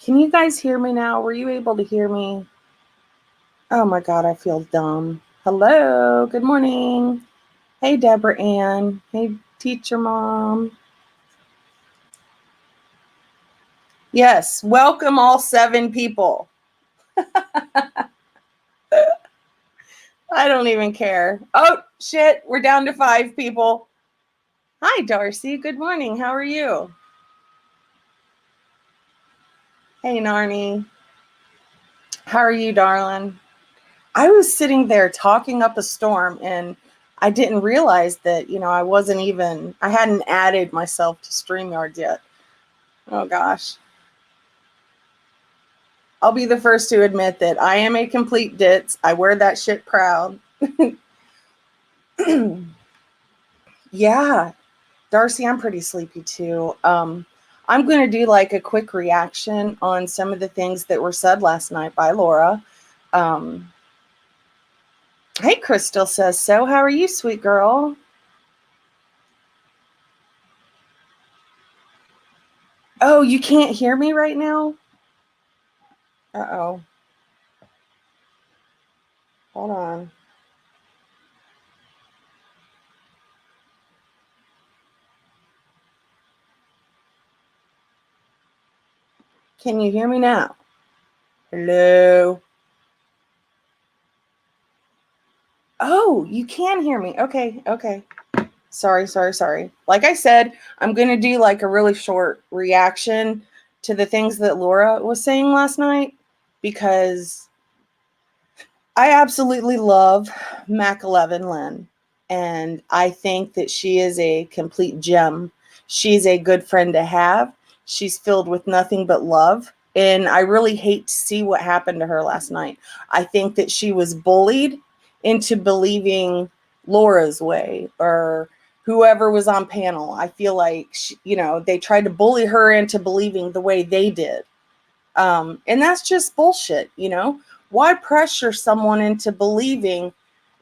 Can you guys hear me now? Were you able to hear me? Oh my God, I feel dumb. Hello, good morning. Hey, Deborah Ann. Hey, teacher mom. Yes, welcome all 7 people. I don't even care. Oh, shit, we're down to 5 people. Hi, Darcy. Good morning. How are you? Hey, Narnie. How are you, darling? I was sitting there talking up a storm and I didn't realize that, I hadn't added myself to StreamYard yet. Oh gosh. I'll be the first to admit that I am a complete ditz. I wear that shit proud. Yeah. Darcy, I'm pretty sleepy too. I'm going to do like a quick reaction on some of the things that were said last night by Laura. Hey, Crystal says so. How are you, sweet girl? Oh, you can't hear me right now? Uh-oh. Hold on. Can you hear me now? Hello? Oh, you can hear me. Okay. Sorry. Like I said, I'm going to do like a really short reaction to the things that Laura was saying last night because I absolutely love Mac 11 Lynn. And I think that she is a complete gem. She's a good friend to have. She's filled with nothing but love. And I really hate to see what happened to her last night. I think that she was bullied into believing Laura's way or whoever was on panel. I feel like, they tried to bully her into believing the way they did. And that's just bullshit, Why pressure someone into believing?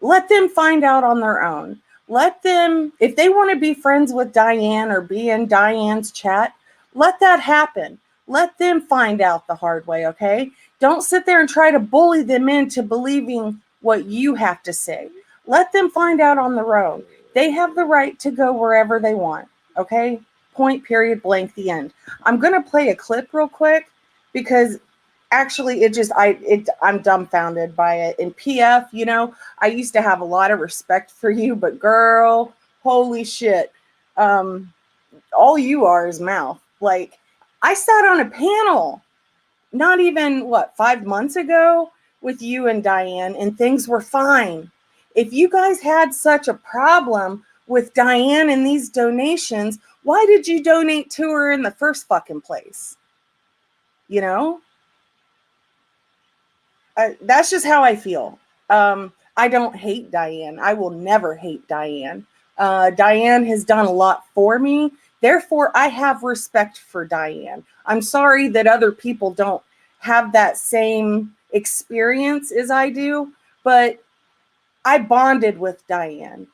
Let them find out on their own. Let them, if they want to be friends with Diane or be in Diane's chat, let that happen. Let them find out the hard way, okay? Don't sit there and try to bully them into believing what you have to say. Let them find out on their own. They have the right to go wherever they want, okay? Point, period, blank, the end. I'm going to play a clip real quick because actually I'm dumbfounded by it. In PF, I used to have a lot of respect for you, but girl, holy shit. All you are is mouth. Like, I sat on a panel not even 5 months ago with you and Diane, and things were fine. If you guys had such a problem with Diane and these donations, why did you donate to her in the first fucking place? That's just how I feel. I don't hate Diane. I will never hate Diane. Diane has done a lot for me. Therefore, I have respect for Diane. I'm sorry that other people don't have that same experience as I do, but I bonded with Diane.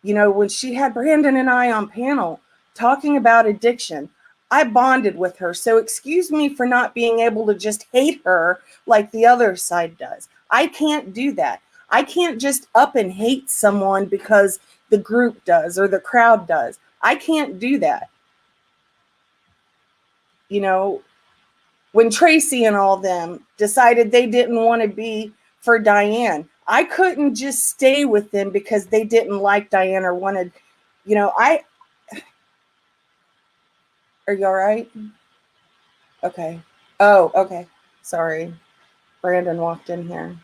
When she had Brandon and I on panel talking about addiction, I bonded with her. So excuse me for not being able to just hate her like the other side does. I can't do that. I can't just up and hate someone because the group does or the crowd does. I can't do that. When Tracy and all them decided they didn't want to be for Diane, I couldn't just stay with them because they didn't like Diane or wanted, are you all right? Okay. Oh, okay. Sorry. Brandon walked in here.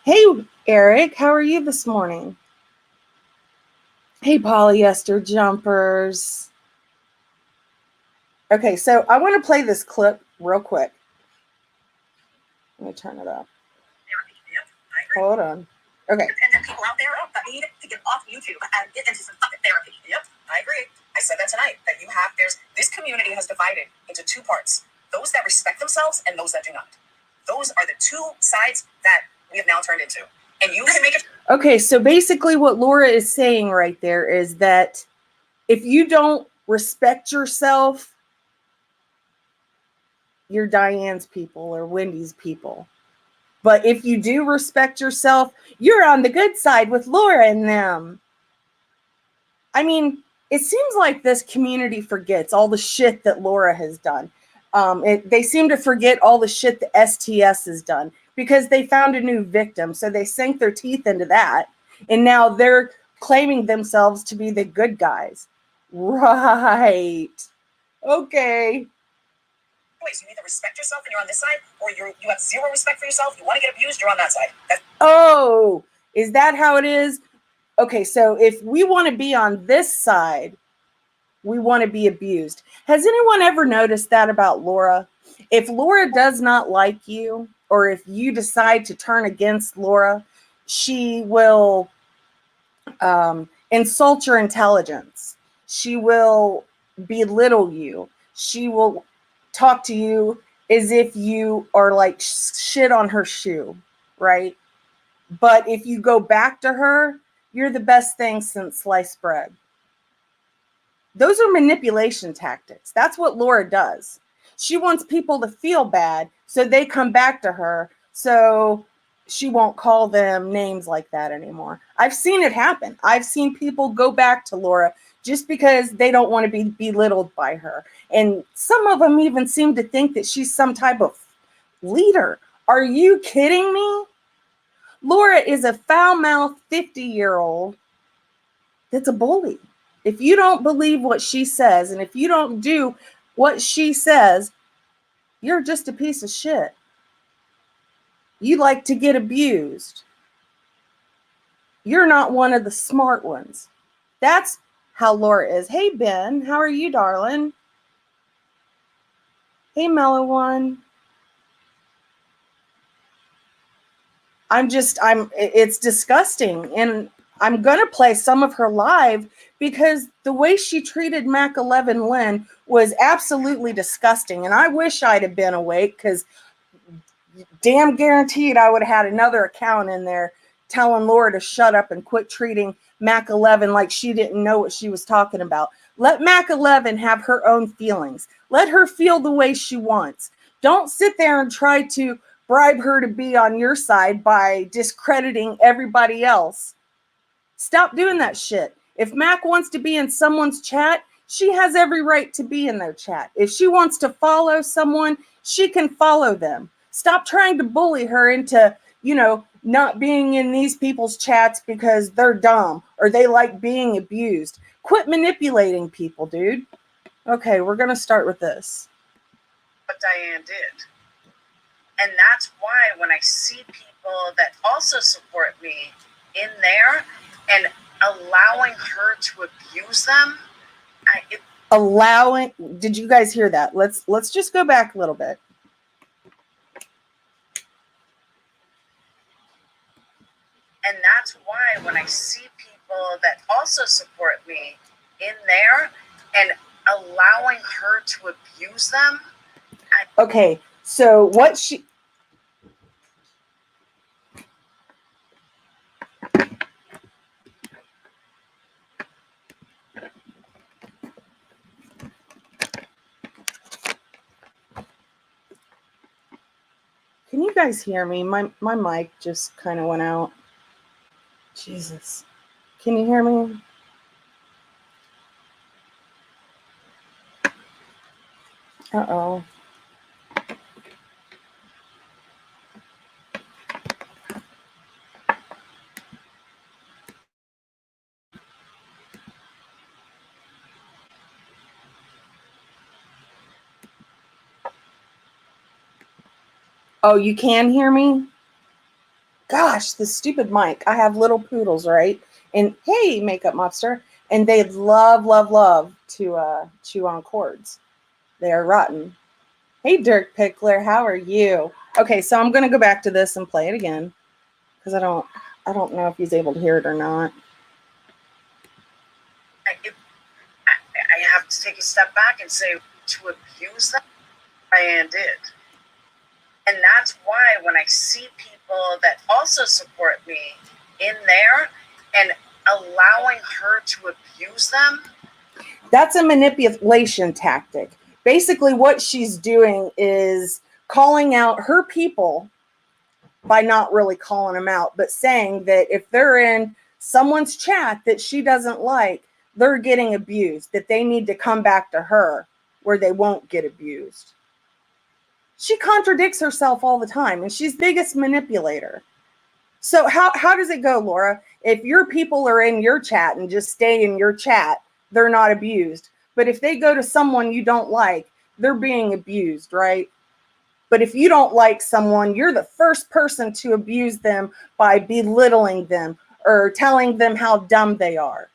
Hey, Eric, how are you this morning? Hey, polyester jumpers. Okay, so I want to play this clip real quick. Let me turn it up. Hold on. Okay. Independent people out there that need to get off YouTube and get into some fucking therapy. Yep, I agree. I said that tonight, that this community has divided into 2 parts. Those that respect themselves and those that do not. Those are the 2 sides that we have now turned into. And you can make it. Okay, so basically what Laura is saying right there is that if you don't respect yourself, you're Diane's people or Wendy's people. But if you do respect yourself, you're on the good side with Laura and them. I mean, it seems like this community forgets all the shit that Laura has done. They seem to forget all the shit that STS has done because they found a new victim. So they sank their teeth into that. And now they're claiming themselves to be the good guys. Right. Okay. Choice. You either respect yourself and you're on this side, or you have zero respect for yourself. You want to get abused, you're on that side. Oh, is that how it is? Okay, so if we want to be on this side, we want to be abused. Has anyone ever noticed that about Laura? If Laura does not like you, or if you decide to turn against Laura, she will insult your intelligence. She will belittle you. She will talk to you as if you are like shit on her shoe, right? But if you go back to her, you're the best thing since sliced bread. Those are manipulation tactics. That's what Laura does. She wants people to feel bad, so they come back to her, so she won't call them names like that anymore. I've seen it happen. I've seen people go back to Laura just because they don't want to be belittled by her. And some of them even seem to think that she's some type of leader. Are you kidding me? Laura is a foul-mouthed 50-year-old that's a bully. If you don't believe what she says, and if you don't do what she says, you're just a piece of shit. You like to get abused. You're not one of the smart ones. That's how Laura is. Hey, Ben, how are you, darling? Hey, mellow one. It's disgusting. And I'm going to play some of her live because the way she treated Mac 11 Lynn was absolutely disgusting. And I wish I'd have been awake because damn guaranteed I would have had another account in there telling Laura to shut up and quit treating Mac 11 like she didn't know what she was talking about. Let Mac 11 have her own feelings. Let her feel the way she wants. Don't sit there and try to bribe her to be on your side by discrediting everybody else. Stop doing that shit. If Mac wants to be in someone's chat, she has every right to be in their chat. If she wants to follow someone, she can follow them. Stop trying to bully her into, not being in these people's chats because they're dumb or they like being abused. Quit manipulating people, dude. Okay, we're going to start with this. What Diane did. And that's why when I see people that also support me in there and allowing her to abuse them, did you guys hear that? Let's just go back a little bit. And that's why when I see people that also support me in there and allowing her to abuse them. Okay, so what she... Can you guys hear me? My mic just kind of went out. Jesus. Can you hear me? Uh-oh. Oh, you can hear me? Gosh, this stupid mic. I have little poodles, right? And hey, Makeup Mobster. And they love to chew on cords. They are rotten. Hey, Dirk Pickler, how are you? Okay, so I'm going to go back to this and play it again because I don't know if he's able to hear it or not. I have to take a step back and say to abuse them, Diane did. And that's why when I see people that also support me in there and allowing her to abuse them. That's a manipulation tactic Basically, what she's doing is calling out her people by not really calling them out, but saying that if they're in someone's chat that she doesn't like, they're getting abused, that they need to come back to her where they won't get abused. She contradicts herself all the time, and she's biggest manipulator. So how does it go, Laura? If your people are in your chat and just stay in your chat, they're not abused. But if they go to someone you don't like, they're being abused, right? But if you don't like someone, you're the first person to abuse them by belittling them or telling them how dumb they are.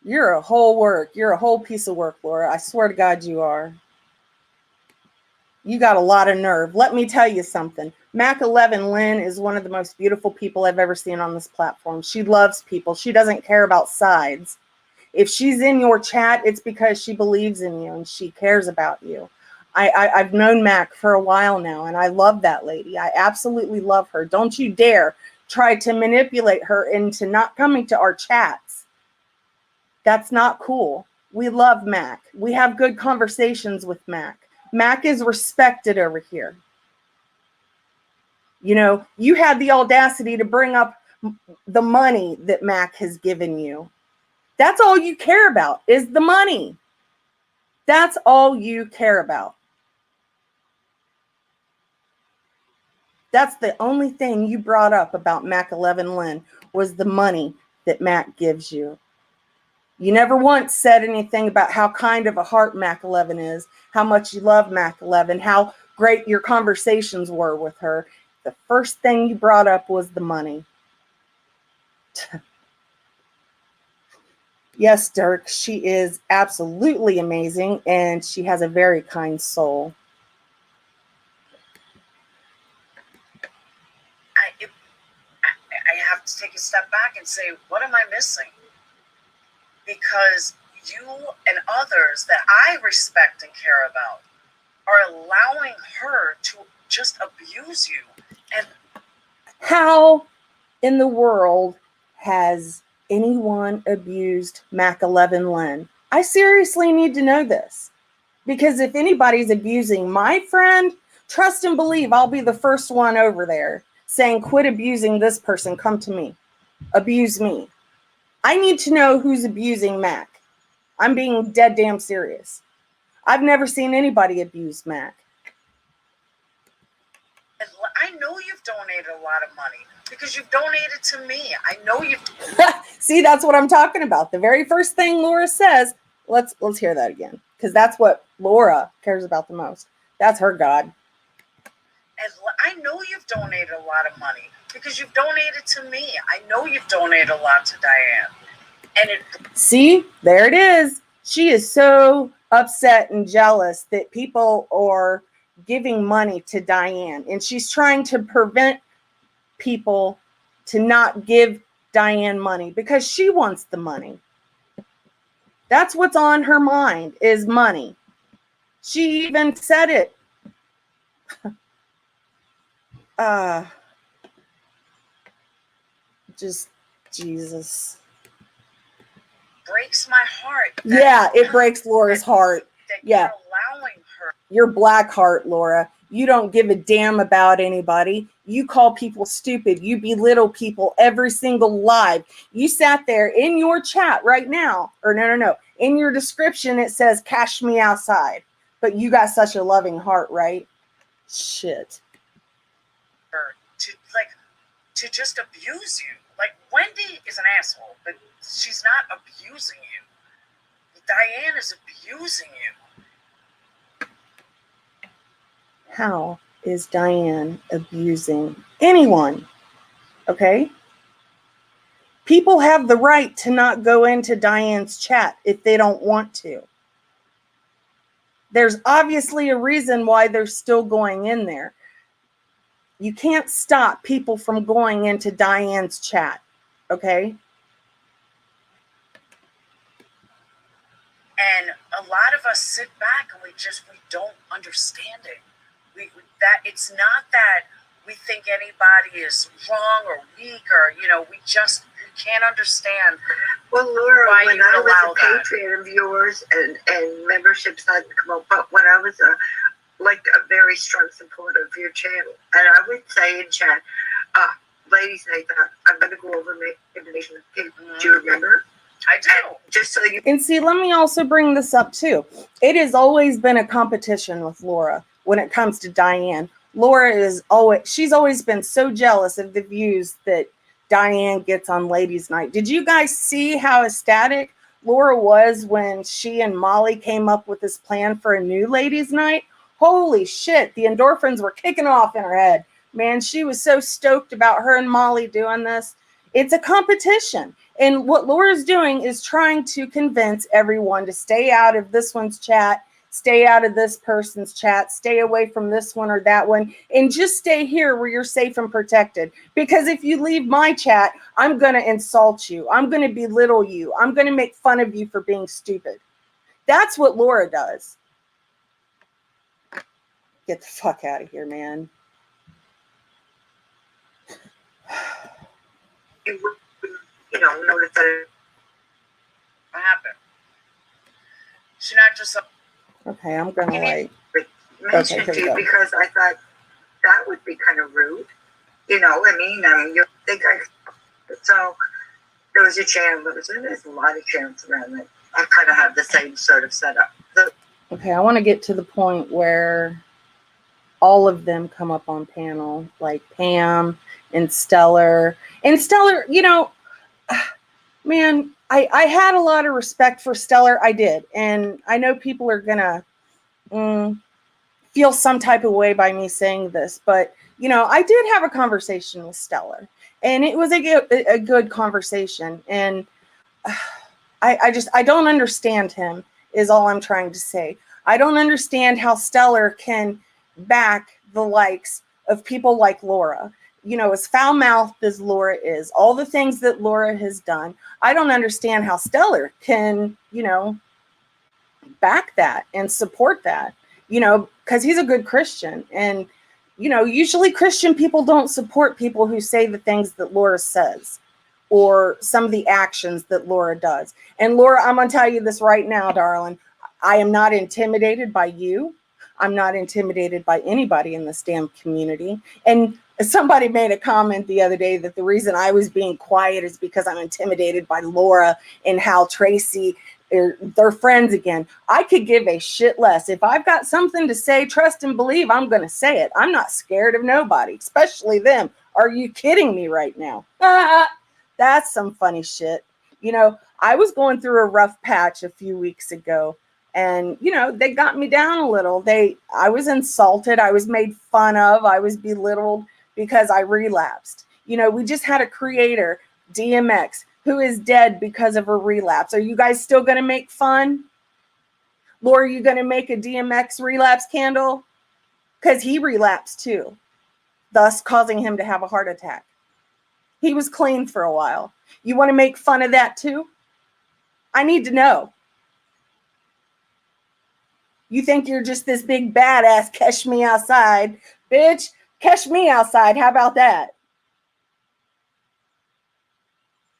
You're a whole work. You're a whole piece of work, Laura. I swear to God you are. You got a lot of nerve. Let me tell you something. Mac 11 Lynn is one of the most beautiful people I've ever seen on this platform. She loves people. She doesn't care about sides. If she's in your chat, it's because she believes in you and she cares about you. I've known Mac for a while now, and I love that lady. I absolutely love her. Don't you dare try to manipulate her into not coming to our chats. That's not cool. We love Mac. We have good conversations with Mac. Mac is respected over here. You know, you had the audacity to bring up the money that Mac has given you. That's all you care about is the money. That's all you care about. That's the only thing you brought up about Mac 11 Lynn was the money that Mac gives you. You never once said anything about how kind of a heart Mac 11 is, how much you love Mac 11, how great your conversations were with her. The first thing you brought up was the money. Yes, Dirk, she is absolutely amazing, and she has a very kind soul. I have to take a step back and say, what am I missing? Because you and others that I respect and care about are allowing her to just abuse you. And how in the world has anyone abused Mac 11 Lynn? I seriously need to know this, because if anybody's abusing my friend, trust and believe I'll be the first one over there saying, quit abusing this person, come to me, abuse me. I need to know who's abusing Mac. I'm being dead damn serious. I've never seen anybody abuse Mac. I know you've donated a lot of money because you've donated to me. I know you've. See, that's what I'm talking about. The very first thing Laura says, let's hear that again, because that's what Laura cares about the most. That's her God. And I know you've donated a lot of money because you've donated to me. I know you've donated a lot to Diane. And see, there it is. She is so upset and jealous that people are giving money to Diane, and she's trying to prevent people to not give Diane money because she wants the money. That's what's on her mind is money. She even said it. Just Jesus. Breaks my heart. Yeah, it breaks Laura's heart. Yeah. You're allowing her. Your black heart, Laura. You don't give a damn about anybody. You call people stupid. You belittle people every single live. You sat there in your chat right now, or no. In your description, it says, cash me outside. But you got such a loving heart, right? Shit. To just abuse you. Like, Wendy is an asshole, but she's not abusing you. Diane is abusing you. How is Diane abusing anyone? Okay? People have the right to not go into Diane's chat if they don't want to. There's obviously a reason why they're still going in there. You can't stop people from going into Diane's chat, okay? And a lot of us sit back and we don't understand it. That it's not that we think anybody is wrong or weak or, we can't understand. Well, Laura, why when you I was allow a that. patron of yours and memberships hadn't come up, but when I was a very strong supporter of your channel, and I would say in chat, ladies night, I'm going to go over my information. Do you remember? I do. And just so you. And see, let me also bring this up too. It has always been a competition with Laura when it comes to Diane. Laura she's always been so jealous of the views that Diane gets on Ladies Night. Did you guys see how ecstatic Laura was when she and Molly came up with this plan for a new Ladies Night? Holy shit, the endorphins were kicking off in her head. Man, she was so stoked about her and Molly doing this. It's a competition. And what Laura's doing is trying to convince everyone to stay out of this one's chat, stay out of this person's chat, stay away from this one or that one, and just stay here where you're safe and protected. Because if you leave my chat, I'm going to insult you. I'm going to belittle you. I'm going to make fun of you for being stupid. That's what Laura does. Get the fuck out of here, man. Notice that. What happened? She knocked herself. Okay, I'm going to like. Mention it to you because I thought that would be kind of rude. You think so there was a channel there's a lot of channels around that I kind of have the same sort of setup. Okay, I want to get to the point where all of them come up on panel, like Pam and Stellar. And Stellar, man, I had a lot of respect for Stellar. I did. And I know people are going to feel some type of way by me saying this, but, I did have a conversation with Stellar. And it was a good conversation. And I don't understand him, is all I'm trying to say. I don't understand how Stellar can back the likes of people like Laura. As foul-mouthed as Laura is, all the things that Laura has done, I don't understand how Stellar can, back that and support that, because he's a good Christian. And, usually Christian people don't support people who say the things that Laura says or some of the actions that Laura does. And Laura, I'm going to tell you this right now, darling. I am not intimidated by you. I'm not intimidated by anybody in this damn community. And somebody made a comment the other day that the reason I was being quiet is because I'm intimidated by Laura and how Tracy, they're friends again. I could give a shit less. If I've got something to say, trust and believe, I'm going to say it. I'm not scared of nobody, especially them. Are you kidding me right now? That's some funny shit. I was going through a rough patch a few weeks ago. And, they got me down a little. I was insulted. I was made fun of. I was belittled because I relapsed. We just had a creator, DMX, who is dead because of a relapse. Are you guys still going to make fun? Laura, are you going to make a DMX relapse candle? Because he relapsed too, thus causing him to have a heart attack. He was clean for a while. You want to make fun of that too? I need to know. You think you're just this big badass, catch me outside. Bitch, catch me outside. How about that?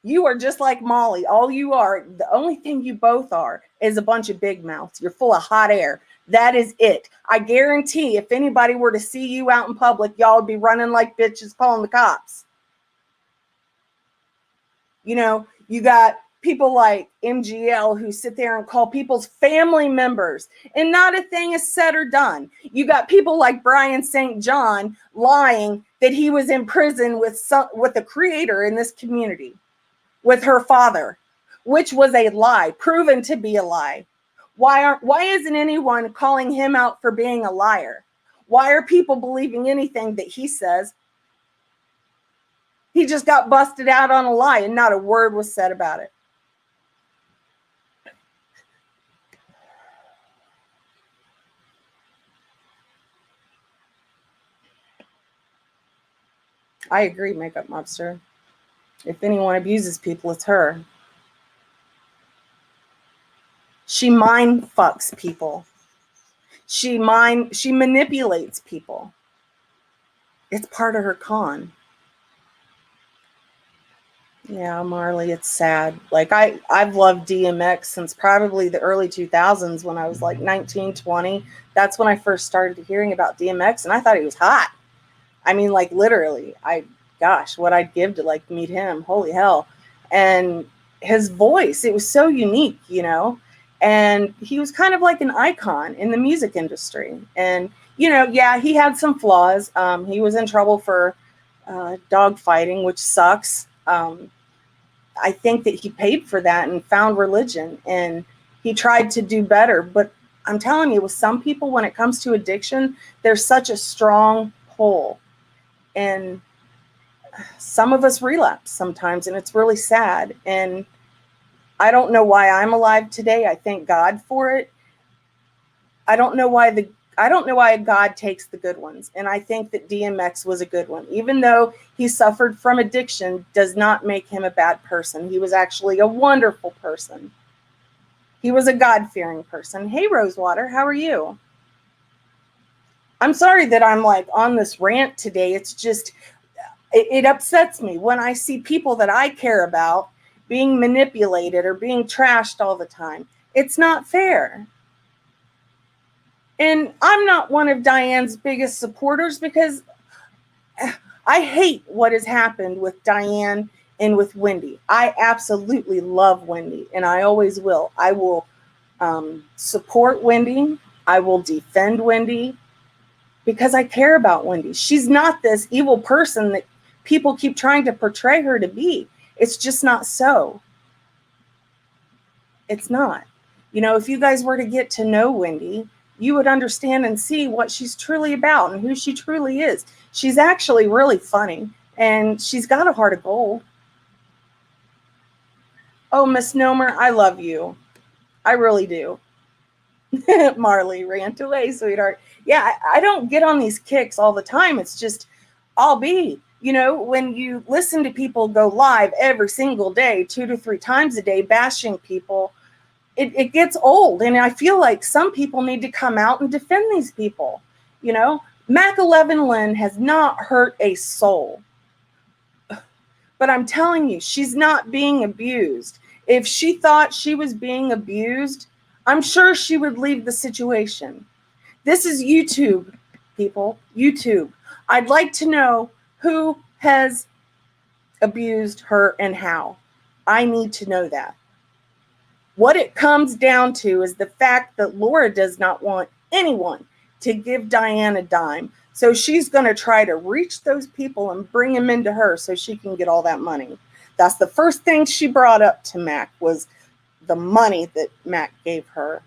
You are just like Molly. All you are, the only thing you both are is a bunch of big mouths. You're full of hot air. That is it. I guarantee if anybody were to see you out in public, y'all would be running like bitches calling the cops. You got people like MGL who sit there and call people's family members and not a thing is said or done. You got people like Brian St. John lying that he was in prison with a creator in this community with her father, which was a lie, proven to be a lie. Why isn't anyone calling him out for being a liar? Why are people believing anything that he says? He just got busted out on a lie and not a word was said about it. I agree, Makeup Mobster. If anyone abuses people, it's her. She mind fucks people. She manipulates people. It's part of her con. Yeah, Marley, it's sad. Like I've loved DMX since probably the early 2000s when I was like 19, 20. That's when I first started hearing about DMX and I thought he was hot. I mean, like literally, gosh, what I'd give to like meet him. Holy hell. And his voice, it was so unique, you know, and he was kind of like an icon in the music industry. And, you know, yeah, he had some flaws. He was in trouble for dog fighting, which sucks. I think that he paid for that and found religion and he tried to do better. But I'm telling you, with some people, when it comes to addiction, there's such a strong pull. And some of us relapse sometimes, and it's really sad. And I don't know why I'm alive today. I thank God for it. I don't know why God takes the good ones. And I think that DMX was a good one. Even though he suffered from addiction, does not make him a bad person. He was actually a wonderful person. He was a God-fearing person. Hey, Rosewater, how are you? I'm sorry that I'm like on this rant today. It's just, it upsets me when I see people that I care about being manipulated or being trashed all the time. It's not fair. And I'm not one of Diane's biggest supporters because I hate what has happened with Diane and with Wendy. I absolutely love Wendy, and I always will. I will support Wendy. I will defend Wendy because I care about Wendy. She's not this evil person that people keep trying to portray her to be. It's just not so. It's not. You know, if you guys were to get to know Wendy, you would understand and see what she's truly about and who she truly is. She's actually really funny and she's got a heart of gold. Oh, Misnomer, I love you. I really do. Marley, rant away, sweetheart. Yeah, I don't get on these kicks all the time. It's just, I'll be, you know, when you listen to people go live every single day, 2 to 3 times a day, bashing people, it gets old. And I feel like some people need to come out and defend these people. You know, Mac 11 Lynn has not hurt a soul. But I'm telling you, she's not being abused. If she thought she was being abused, I'm sure she would leave the situation. This is YouTube, people. YouTube. I'd like to know who has abused her and how. I need to know that. What it comes down to is the fact that Laura does not want anyone to give Diane a dime. So she's going to try to reach those people and bring them into her so she can get all that money. That's the first thing she brought up to Mac was the money that Mac gave her.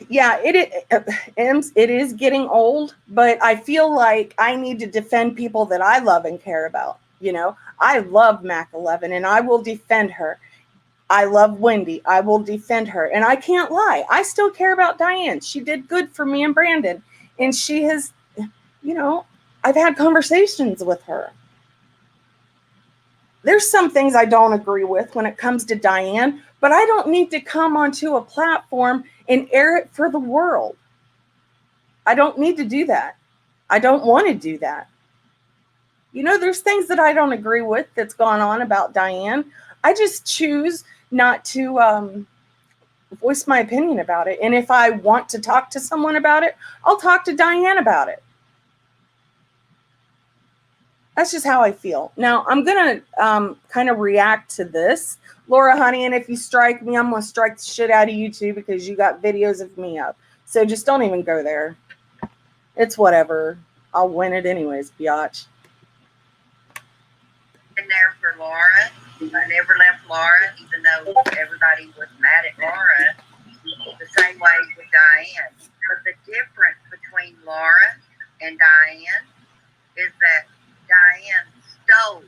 Yeah, it is getting old, but I feel like I need to defend people that I love and care about. You know, I love Mac 11 and I will defend her. I love Wendy. I will defend her. And I can't lie. I still care about Diane. She did good for me and Brandon. And she has, you know, I've had conversations with her. There's some things I don't agree with when it comes to Diane, but I don't need to come onto a platform and air it for the world. I don't need to do that. I don't want to do that. You know, there's things that I don't agree with that's gone on about Diane. I just choose not to voice my opinion about it. And if I want to talk to someone about it, I'll talk to Diane about it. That's just how I feel. Now, I'm going to kind of react to this. Laura, honey, and if you strike me, I'm going to strike the shit out of you too because you got videos of me up. So just don't even go there. It's whatever. I'll win it anyways, biatch. Been there for Laura. I never left Laura, even though everybody was mad at Laura, the same way with Diane. But the difference between Laura and Diane is that Diane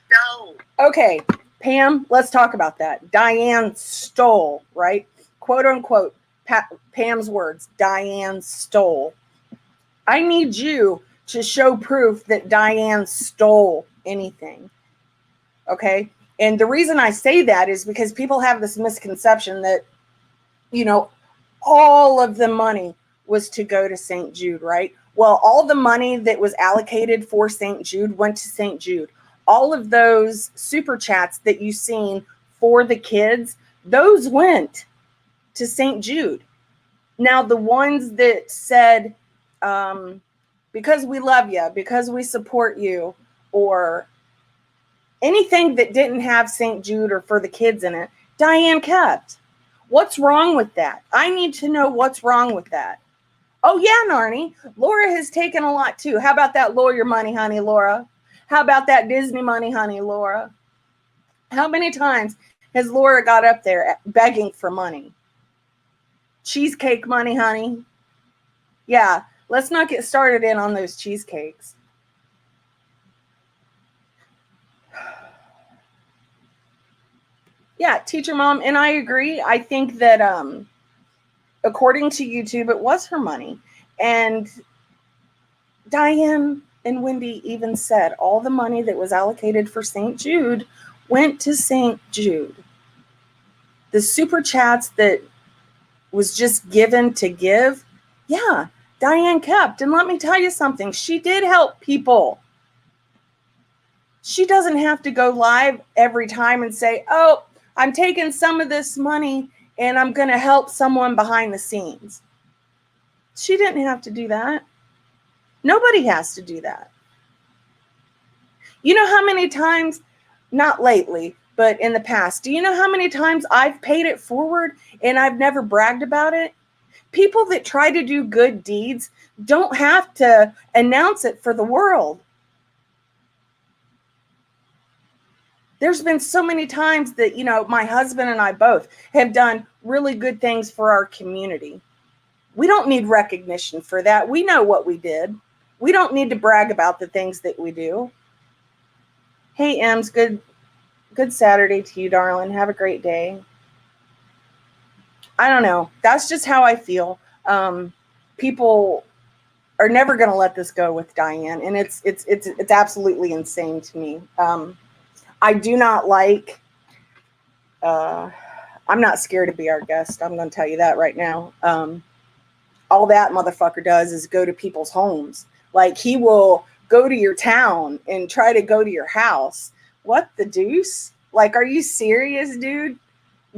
stole. Okay, Pam, let's talk about that. Diane stole, right? Quote unquote, Pam's words, Diane stole. I need you to show proof that Diane stole anything. Okay? And the reason I say that is because people have this misconception that, you know, all of the money was to go to St. Jude, right? Well, all the money that was allocated for St. Jude went to St. Jude. All of those super chats that you've seen for the kids, those went to St. Jude. Now, the ones that said, because we love you, because we support you, or anything that didn't have St. Jude or for the kids in it, Diane kept. What's wrong with that? I need to know what's wrong with that. Oh, yeah, Narnie. Laura has taken a lot, too. How about that lawyer money, honey, Laura? How about that Disney money, honey, Laura? How many times has Laura got up there begging for money? Cheesecake money, honey. Yeah, let's not get started in on those cheesecakes. Yeah, teacher mom, and I agree. I think that according to YouTube, it was her money. And Diane and Wendy even said all the money that was allocated for St. Jude went to St. Jude. The super chats that was just given to give, yeah, Diane kept. And let me tell you something, she did help people. She doesn't have to go live every time and say, oh, I'm taking some of this money and I'm going to help someone behind the scenes. She didn't have to do that. Nobody has to do that. You know how many times, not lately, but in the past, do you know how many times I've paid it forward and I've never bragged about it? People that try to do good deeds don't have to announce it for the world. There's been so many times that, my husband and I both have done really good things for our community. We don't need recognition for that. We know what we did. We don't need to brag about the things that we do. Hey, Ems, good Saturday to you, darling. Have a great day. I don't know. That's just how I feel. People are never going to let this go with Diane, and it's absolutely insane to me. I do not like. I'm not scared to be our guest. I'm going to tell you that right now. All that motherfucker does is go to people's homes. Like, he will go to your town and try to go to your house. What the deuce? Like, are you serious, dude?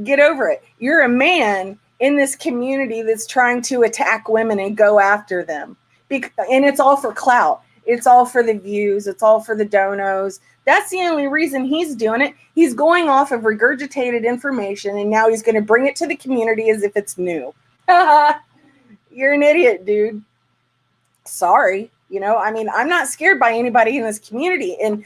Get over it. You're a man in this community that's trying to attack women and go after them. And it's all for clout. It's all for the views. It's all for the donos. That's the only reason he's doing it. He's going off of regurgitated information, and now he's going to bring it to the community as if it's new. You're an idiot, dude. Sorry. I'm not scared by anybody in this community. And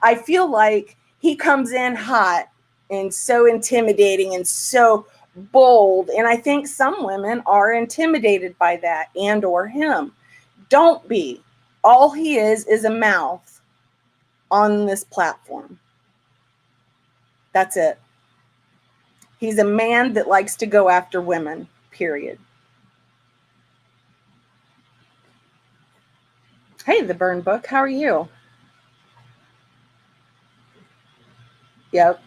I feel like he comes in hot and so intimidating and so bold. And I think some women are intimidated by that, and or him. Don't be. All he is a mouth on this platform. That's it. He's a man that likes to go after women, period. Hey, the Burn Book, how are you? Yep.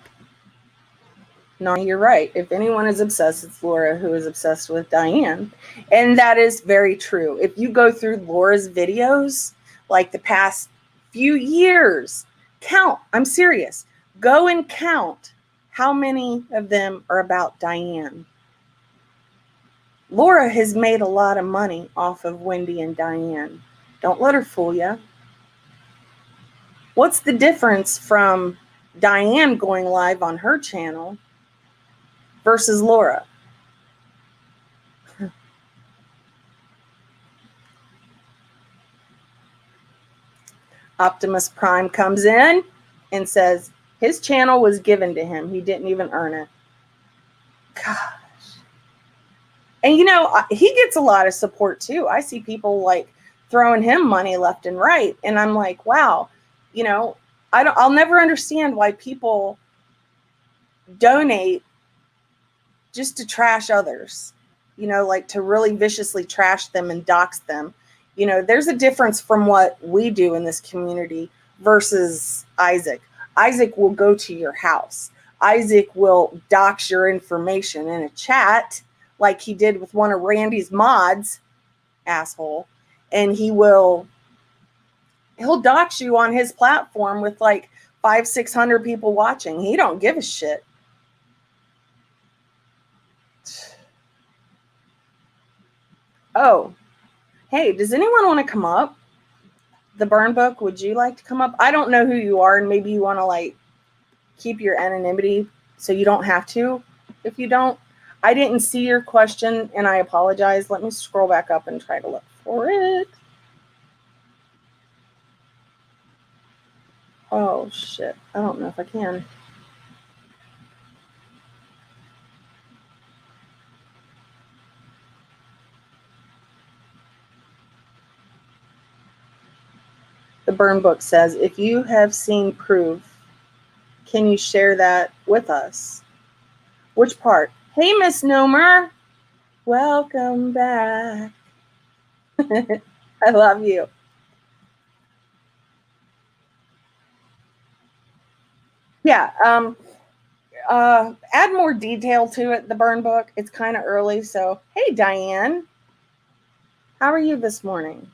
No, you're right. If anyone is obsessed, it's Laura, who is obsessed with Diane. And that is very true. If you go through Laura's videos, like the past few years, count. I'm serious. Go and count how many of them are about Diane. Laura has made a lot of money off of Wendy and Diane. Don't let her fool you. What's the difference from Diane going live on her channel versus Laura? Optimus Prime comes in and says his channel was given to him. He didn't even earn it. Gosh. And he gets a lot of support too. I see people like throwing him money left and right. And I'm like, wow, I'll never understand why people donate just to trash others, like to really viciously trash them and dox them. There's a difference from what we do in this community versus Isaac. Isaac will go to your house. Isaac will dox your information in a chat like he did with one of Randy's mods, asshole. and he'll dox you on his platform with like 500-600 people watching. He don't give a shit. Oh, hey, does anyone want to come up? The Burn Book, would you like to come up? I don't know who you are, and maybe you want to like keep your anonymity so you don't have to. If you don't, I didn't see your question and I apologize. Let me scroll back up and try to look for it. Oh shit, I don't know if I can. The Burn Book says, if you have seen proof, can you share that with us? Which part? Hey, Miss Nomer. Welcome back. I love you. Yeah, add more detail to it, the Burn Book. It's kind of early, so hey, Diane. How are you this morning?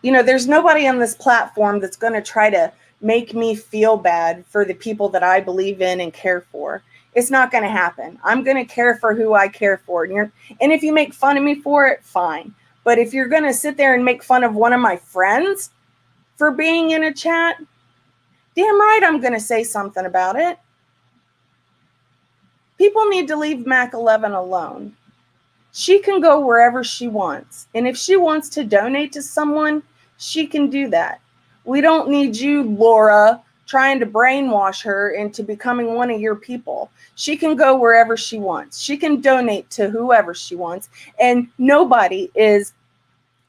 You know, there's nobody on this platform that's going to try to make me feel bad for the people that I believe in and care for. It's not going to happen. I'm going to care for who I care for. And if you make fun of me for it, fine. But if you're going to sit there and make fun of one of my friends for being in a chat, damn right I'm going to say something about it. People need to leave Mac 11 alone. She can go wherever she wants. And if she wants to donate to someone, she can do that. We don't need you, Laura, trying to brainwash her into becoming one of your people. She can go wherever she wants. She can donate to whoever she wants. And nobody is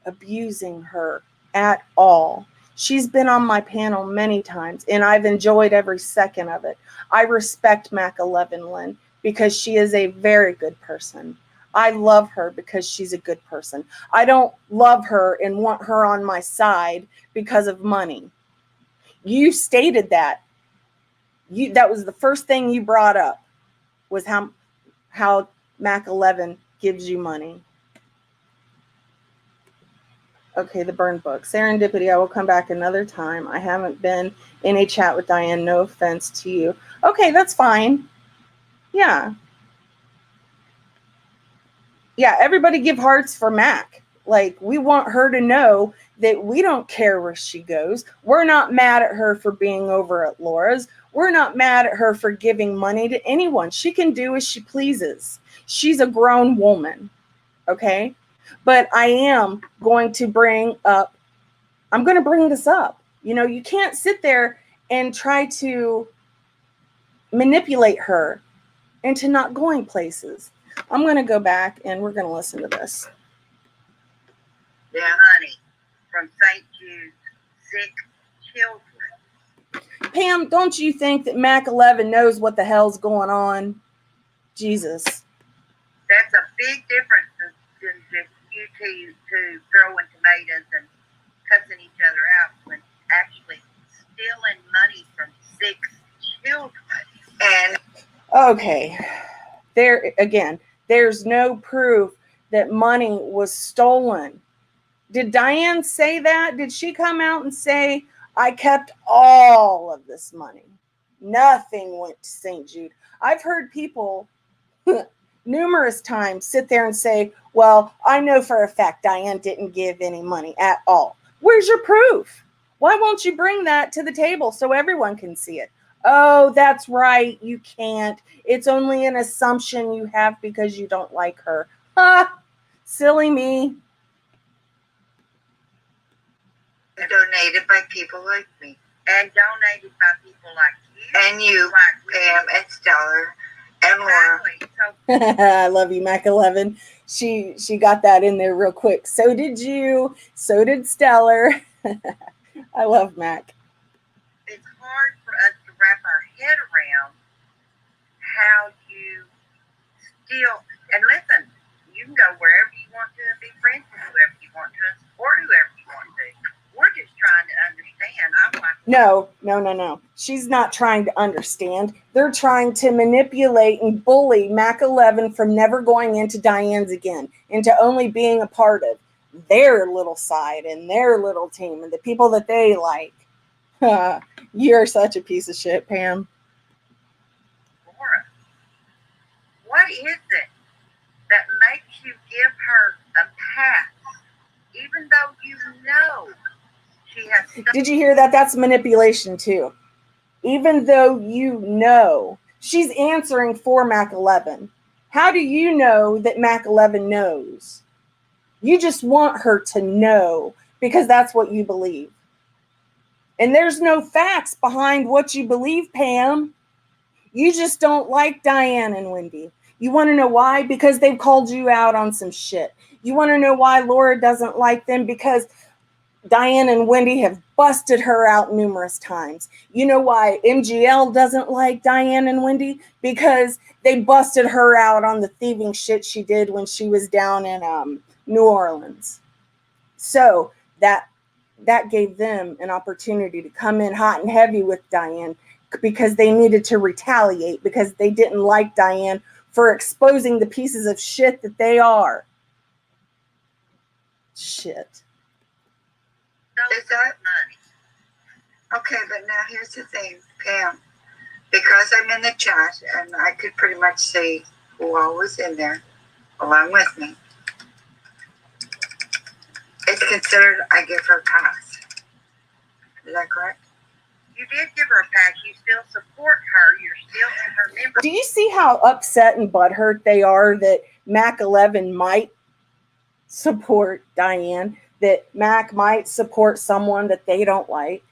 abusing her at all. She's been on my panel many times, and I've enjoyed every second of it. I respect Mac 11 Lynn because she is a very good person. I love her because she's a good person. I don't love her and want her on my side because of money. You stated that. That was the first thing you brought up, was how Mac 11 gives you money. Okay, the Burn Book. Serendipity, I will come back another time. I haven't been in a chat with Diane. No offense to you. Okay, that's fine. Yeah. Yeah, everybody give hearts for Mac. Like, we want her to know that we don't care where she goes. We're not mad at her for being over at Laura's. We're not mad at her for giving money to anyone. She can do as she pleases. She's a grown woman. Okay? But I am going to bring this up. You know, you can't sit there and try to manipulate her into not going places. I'm going to go back and we're going to listen to this. Yeah, honey, from St. Jude's sick children. Pam, don't you think that Mac 11 knows what the hell's going on? Jesus. That's a big difference than just you two throwing tomatoes and cussing each other out when actually stealing money from 6 children. And okay, there's no proof that money was stolen. Did Diane say that? Did she come out and say, I kept all of this money? Nothing went to St. Jude. I've heard people numerous times sit there and say, well, I know for a fact Diane didn't give any money at all. Where's your proof? Why won't you bring that to the table so everyone can see it? Oh, that's right. You can't. It's only an assumption you have because you don't like her. Silly me. Donated by people like me. And donated by people like you. And you, like Pam, and Stellar, and Laura. Exactly. I love you, Mac 11. She got that in there real quick. So did you. So did Stellar. I love Mac. It's hard for us to wrap our head around how you still, and listen, you can go wherever you want to and be friends with whoever you want to and support whoever you want to. We're just trying to understand. I'm like, No. She's not trying to understand. They're trying to manipulate and bully Mac 11 from never going into Diane's again, into only being a part of their little side and their little team and the people that they like. You're such a piece of shit, Pam. Laura, what is it that makes you give her a pass, even though you know she has... Did you hear that? That's manipulation too. Even though you know. She's answering for Mac 11. How do you know that Mac 11 knows? You just want her to know because that's what you believe. And there's no facts behind what you believe, Pam. You just don't like Diane and Wendy. You want to know why? Because they've called you out on some shit. You want to know why Laura doesn't like them? Because Diane and Wendy have busted her out numerous times. You know why MGL doesn't like Diane and Wendy? Because they busted her out on the thieving shit she did when she was down in New Orleans. So that gave them an opportunity to come in hot and heavy with Diane because they needed to retaliate because they didn't like Diane for exposing the pieces of shit that they are. Shit. Is that money? Okay, but now here's the thing, Pam. Because I'm in the chat and I could pretty much see who all was in there along with me, it's considered I give her a pass. Is that correct? You did give her a pass. You still support her. You're still in her membership. Do you see how upset and butthurt they are that Mac 11 might support Diane? That Mac might support someone that they don't like?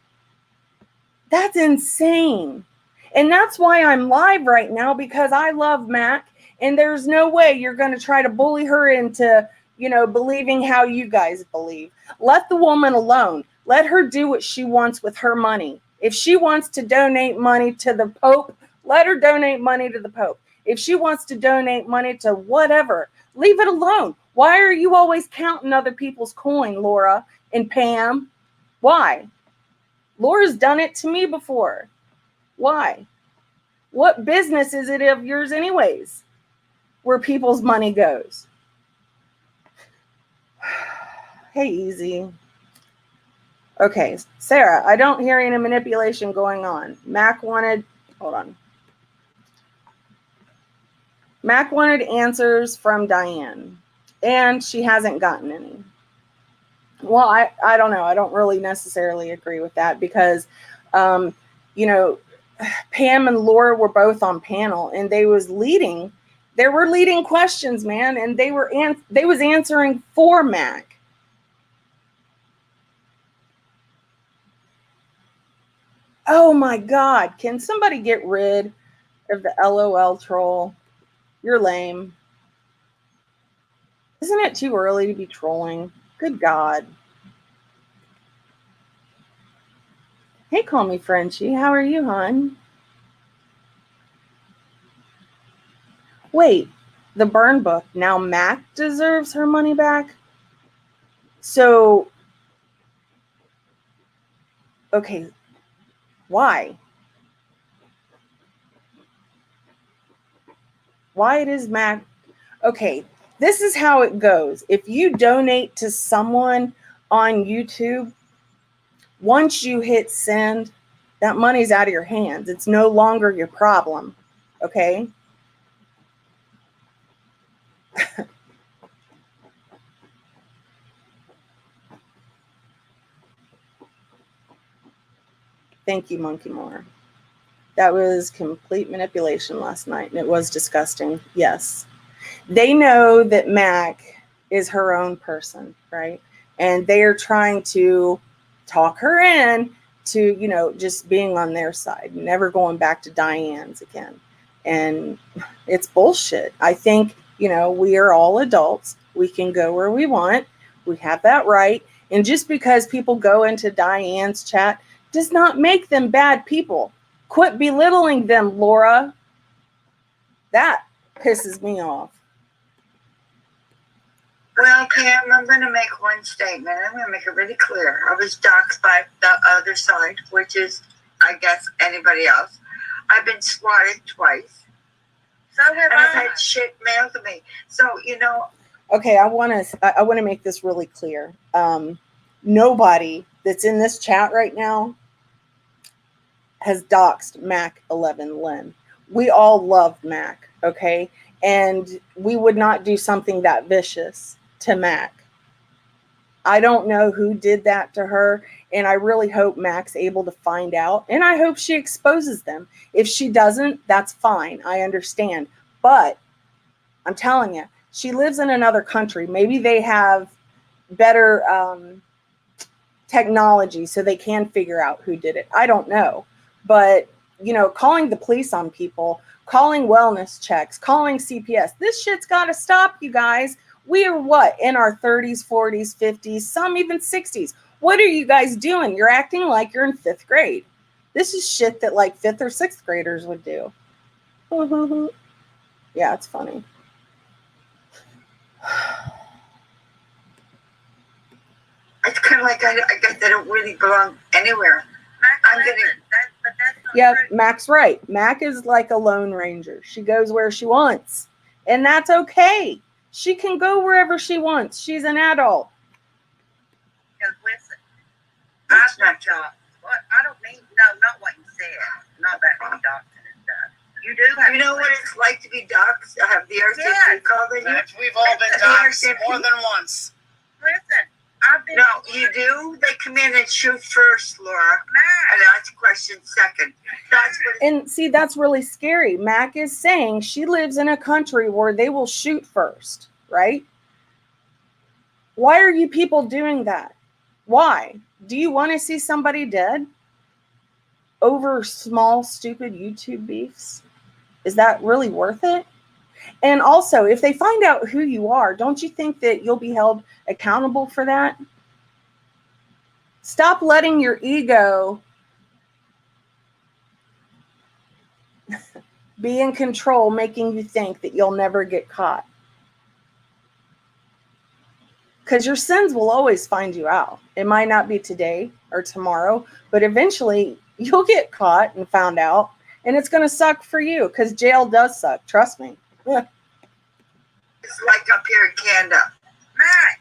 That's insane. And that's why I'm live right now, because I love Mac, and there's no way you're going to try to bully her into, believing how you guys believe. Let the woman alone. Let her do what she wants with her money. If she wants to donate money to the Pope, let her donate money to the Pope. If she wants to donate money to whatever, leave it alone. Why are you always counting other people's coin, Laura and Pam? Why? Laura's done it to me before. Why? What business is it of yours anyways, where people's money goes? Hey, easy. Okay, Sarah, I don't hear any manipulation going on. Mac wanted answers from Diane, and she hasn't gotten any. Well, I don't know. I don't really necessarily agree with that because, Pam and Laura were both on panel, and they were leading questions, man, and they was answering for Mac. Oh my God! Can somebody get rid of the LOL troll? You're lame. Isn't it too early to be trolling? Good God. Hey, call me Frenchie. How are you, hon? Wait, the burn book. Now Mac deserves her money back? So, okay, why? Why it is Mac? Okay, this is how it goes. If you donate to someone on YouTube, once you hit send, that money's out of your hands. It's no longer your problem, okay? Thank you, Monkey Moore. That was complete manipulation last night, and it was disgusting. Yes. They know that Mac is her own person, right? And they are trying to talk her in to, just being on their side, never going back to Diane's again. And it's bullshit. I think, we are all adults. We can go where we want. We have that right. And just because people go into Diane's chat does not make them bad people. Quit belittling them, Laura. That pisses me off. Well, Pam, I'm going to make one statement. I'm going to make it really clear. I was doxxed by the other side, which is, I guess, anybody else. I've been swatted twice. So have And I've I. had shit mailed to me. So, you know. Okay, I want to make this really clear. Nobody that's in this chat right now has doxed Mac 11 Lynn. We all love Mac, okay? And we would not do something that vicious to Mac. I don't know who did that to her, and I really hope Mac's able to find out, and I hope she exposes them. If she doesn't, that's fine. I understand. But I'm telling you, she lives in another country. Maybe they have better technology so they can figure out who did it. I don't know. But, you know, calling the police on people, calling wellness checks, calling CPS, this shit's got to stop, you guys. We are what? In our 30s, 40s, 50s, some even 60s. What are you guys doing? You're acting like you're in 5th grade. This is shit that like 5th or 6th graders would do. Yeah, it's funny. It's kind of like I guess they don't really belong anywhere. I'm gonna. But that's not Yep, true. Mac's right. Mac is like a lone ranger. She goes where she wants, and that's okay. She can go wherever she wants. She's an adult. Because listen, That's I've not been doxxed. What? I don't mean, no, not what you said. Not about doxing and stuff. You do have You know what it's like to be doxxed? I have the RCMP Yes. called in you. We've all been doxxed more than once. Listen, I've been. No, you do. They come in and shoot first, Laura, and ask questions second. That's what. And see, that's really scary. Mac is saying she lives in a country where they will shoot first, right? Why are you people doing that? Why? Do you want to see somebody dead over small, stupid YouTube beefs? Is that really worth it? And also, if they find out who you are, don't you think that you'll be held accountable for that? Stop letting your ego be in control, making you think that you'll never get caught. Because your sins will always find you out. It might not be today or tomorrow, but eventually you'll get caught and found out, and it's going to suck for you because jail does suck. Trust me. It's like up here in Canada. Matt,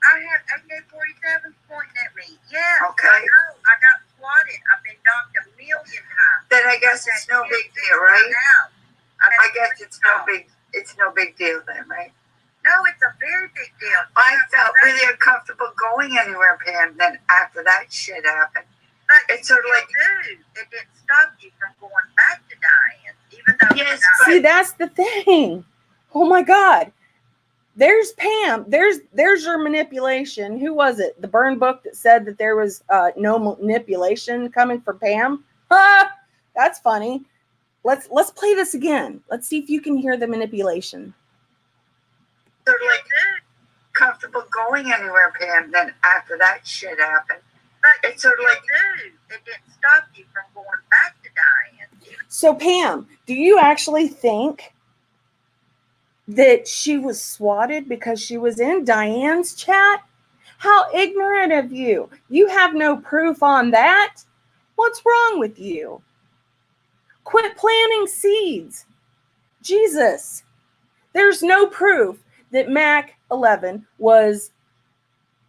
I had AK-47s pointing at me. Yeah. Okay. I know. I got swatted. I've been docked a million times. Then I guess it's no big deal, right? I guess it's no big deal then, right? No, it's a very big deal. I felt really uncomfortable going anywhere, Pam. Then after that shit happened, But it's sort of like. it didn't stop you from going back to dying, even though. Yes, See, that's the thing. Oh my God. There's Pam. There's your manipulation. Who was it? The burn book that said that there was no manipulation coming from Pam? That's funny. Let's play this again. Let's see if you can hear the manipulation. Sort of like comfortable going anywhere, Pam. Then after that shit happened, But it's sort of like. it didn't stop you from going back to dying. So Pam, do you actually think that she was swatted because she was in Diane's chat? How ignorant of you. You have no proof on that. What's wrong with you? Quit planting seeds. Jesus. There's no proof that Mac 11 was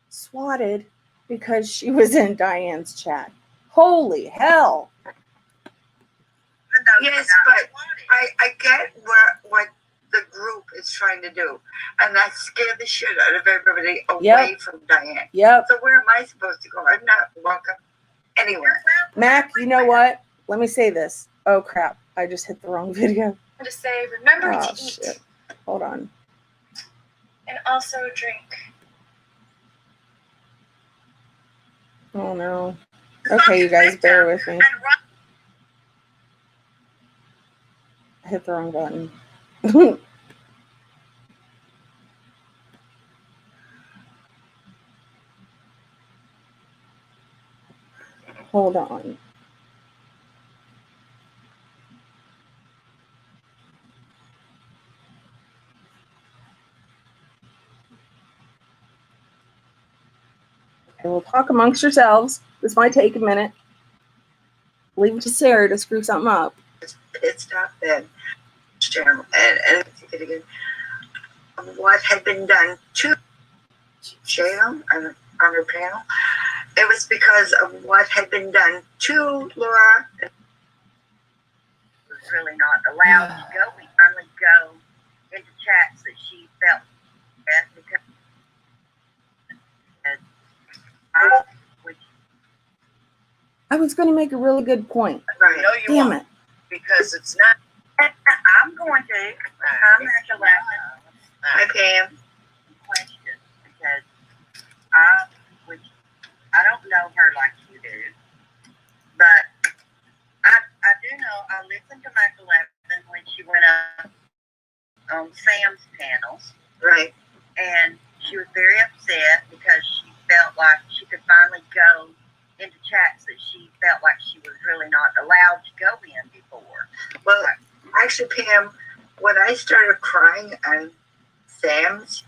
swatted because she was in Diane's chat. Holy hell. Yes, but I get what the group is trying to do, and that scared the shit out of everybody away from Diane. Yep. So where am I supposed to go? I'm not welcome anywhere. Mac, you know what? Let me say this. Oh crap. I just hit the wrong video. To say, remember to eat Shit. Hold on. and also drink. Oh no. Okay, you guys, bear with me. I hit the wrong button. Hold on. And we'll talk amongst yourselves. This might take a minute. Leave it to Sarah to screw something up. Pissed off then, channel, and again, what had been done to Shayla on her panel. It was because of what had been done to Laura. Was really not allowed to go. We finally go into chats that she felt bad because I was going to make a really good point. Right. No, you Damn won't, it. because it's not. I'm going to. I'm not allowed. Hi, Pam. Question, because I don't know her like you do, but I do know. I listened to Michael Evans when she went up on Sam's panels, Right. and she was very upset because she felt like she could finally go into chats that she felt like she was really not allowed to go in before. Well, actually, Pam, when I started crying on Sam's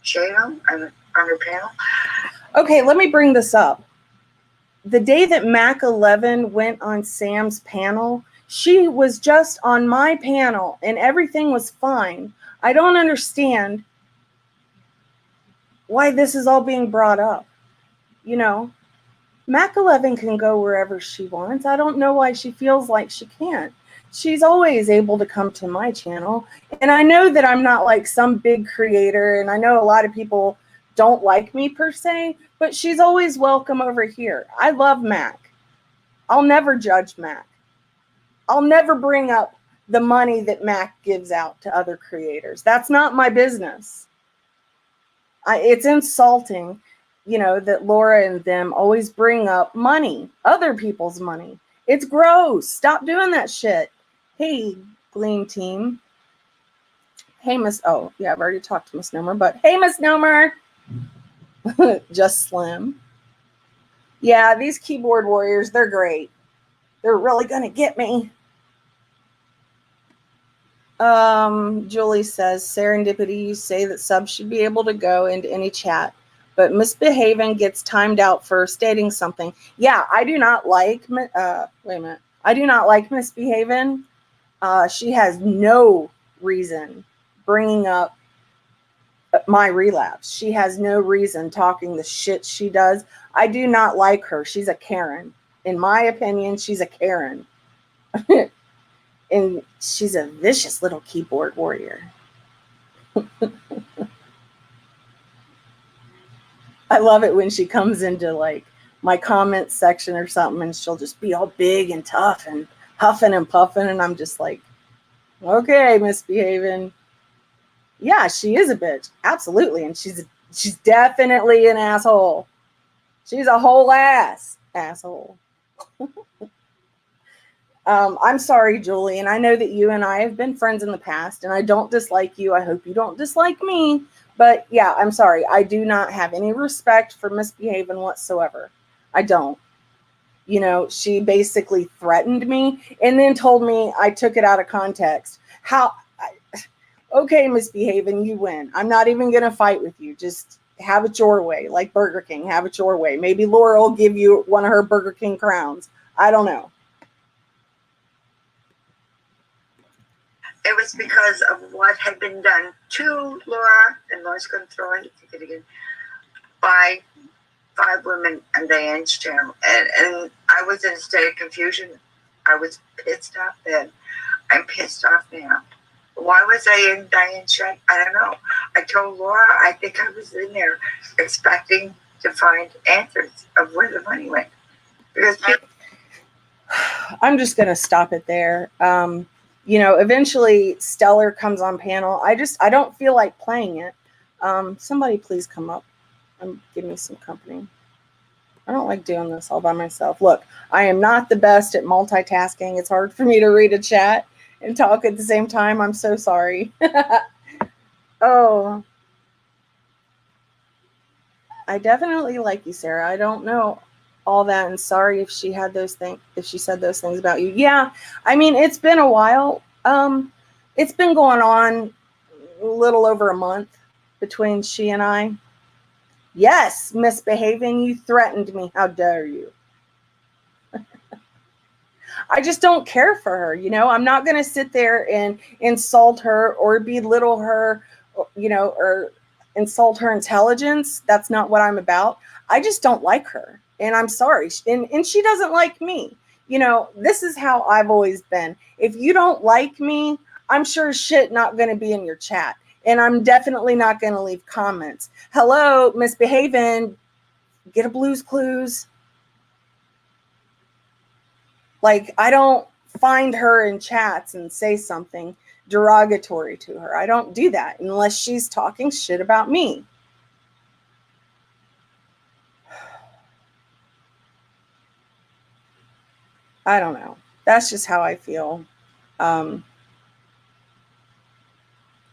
channel, on her panel. Okay, let me bring this up. The day that Mac 11 went on Sam's panel, she was just on my panel and everything was fine. I don't understand why this is all being brought up. You know, Mac 11 can go wherever she wants. I don't know why she feels like she can't. She's always able to come to my channel. And I know that I'm not like some big creator, and I know a lot of people don't like me per se, but she's always welcome over here. I love Mac. I'll never judge Mac. I'll never bring up the money that Mac gives out to other creators. That's not my business. It's insulting, you know, that Laura and them always bring up money, other people's money. It's gross. Stop doing that shit. Hey, Gleam Team. Hey, Miss. Oh, yeah, I've already talked to Miss Nomer, but hey, Miss Nomer. Just Slim. Yeah, these keyboard warriors, they're great. They're really going to get me. Julie says, serendipity, you say that subs should be able to go into any chat, but misbehaving gets timed out for stating something. Yeah, I do not like, wait a minute. I do not like misbehaving. She has no reason bringing up my relapse. She has no reason talking the shit she does. I do not like her. She's a Karen. In my opinion, she's a Karen. And she's a vicious little keyboard warrior. I love it when she comes into like my comments section or something and she'll just be all big and tough and huffing and puffing. And I'm just like, okay, misbehaving. Yeah, she is a bitch. Absolutely. And she's definitely an asshole. She's a whole asshole. I'm sorry, Julie, and I know that you and I have been friends in the past, and I don't dislike you. I hope you don't dislike me. But yeah, I'm sorry. I do not have any respect for misbehaving whatsoever. I don't. You know, she basically threatened me and then told me I took it out of context. Okay, misbehaving, you win. I'm not even going to fight with you. Just have it your way, like Burger King. Have it your way. Maybe Laura will give you one of her Burger King crowns. I don't know. It was because of what had been done to Laura, and Laura's going to throw in the ticket again, by 5 women on Diane's channel. And I was in a state of confusion. I was pissed off then. I'm pissed off now. Why was I in Diane's chat? I don't know. I told Laura I think I was in there expecting to find answers of where the money went. Because I'm just going to stop it there. You know, eventually Stellar comes on panel. I don't feel like playing it. Somebody please come up and give me some company. I don't like doing this all by myself. Look, I am not the best at multitasking. It's hard for me to read a chat and talk at the same time. I'm so sorry. Oh, I definitely like you, Sarah. I don't know all that, and sorry if she had those things, if she said those things about you. Yeah, I mean, it's been a while. It's been going on a little over a month between she and I. Yes, misbehaving. You threatened me. How dare you? I just don't care for her. I'm not going to sit there and insult her or belittle her, or insult her intelligence. That's not what I'm about. I just don't like her. And I'm sorry. And she doesn't like me. This is how I've always been. If you don't like me, I'm sure as shit not going to be in your chat. And I'm definitely not going to leave comments. Hello, misbehaving. Get a Blue's Clues. Like, I don't find her in chats and say something derogatory to her. I don't do that unless she's talking shit about me. I don't know. That's just how I feel.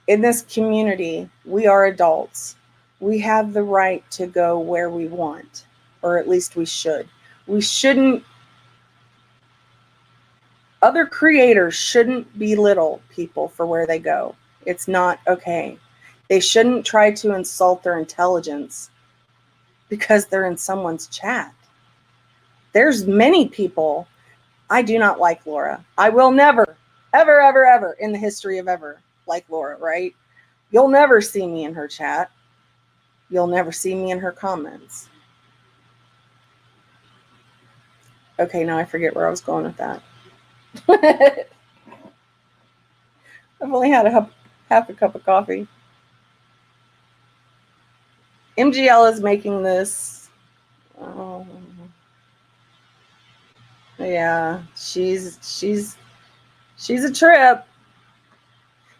In this community, we are adults. We have the right to go where we want, or at least we should. We shouldn't, other creators shouldn't belittle people for where they go. It's not okay. They shouldn't try to insult their intelligence because they're in someone's chat. There's many people. I do not like Laura. I will never, ever, ever, ever in the history of ever like Laura, right? You'll never see me in her chat. You'll never see me in her comments. Okay, now I forget where I was going with that. I've only had half a cup of coffee. MGL is making this. Oh, yeah, she's a trip.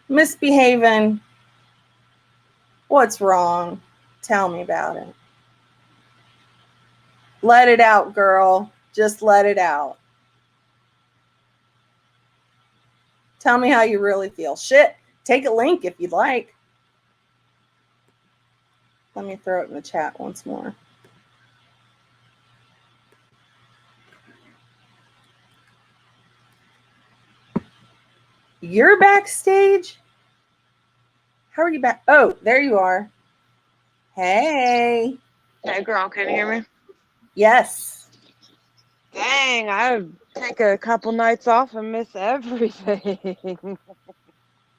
Misbehaving. What's wrong? Tell me about it. Let it out, girl. Just let it out. Tell me how you really feel. Shit, take a link if you'd like. Let me throw it in the chat once more. You're backstage? How are you back? Oh, there you are. Hey. Hey, girl, can you hear me? Yes. Dang, I take a couple nights off and miss everything.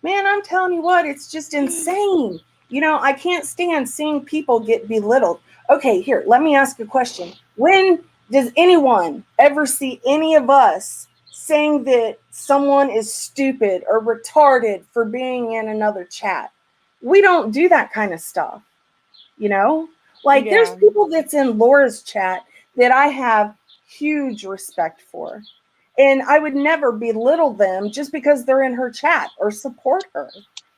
Man, I'm telling you what, it's just insane. I can't stand seeing people get belittled. Okay, here, let me ask a question. When does anyone ever see any of us saying that someone is stupid or retarded for being in another chat? We don't do that kind of stuff. Like, there's people that's in Laura's chat that I have huge respect for. And I would never belittle them just because they're in her chat or support her.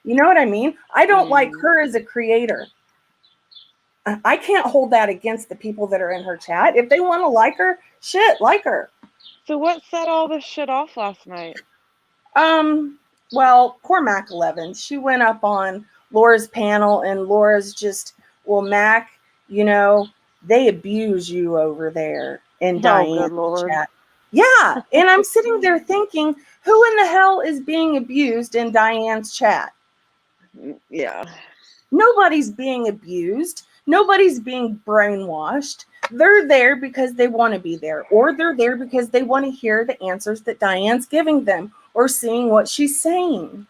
You know what I mean? I don't like her as a creator. I can't hold that against the people that are in her chat. If they want to like her, shit, like her. So what set all this shit off last night? Well, poor Mac 11. She went up on Laura's panel and Laura's just, well, Mac, they abuse you over there in Diane's chat. Yeah, and I'm sitting there thinking, who in the hell is being abused in Diane's chat? Yeah. Nobody's being abused. Nobody's being brainwashed. They're there because they want to be there, or they're there because they want to hear the answers that Diane's giving them or seeing what she's saying.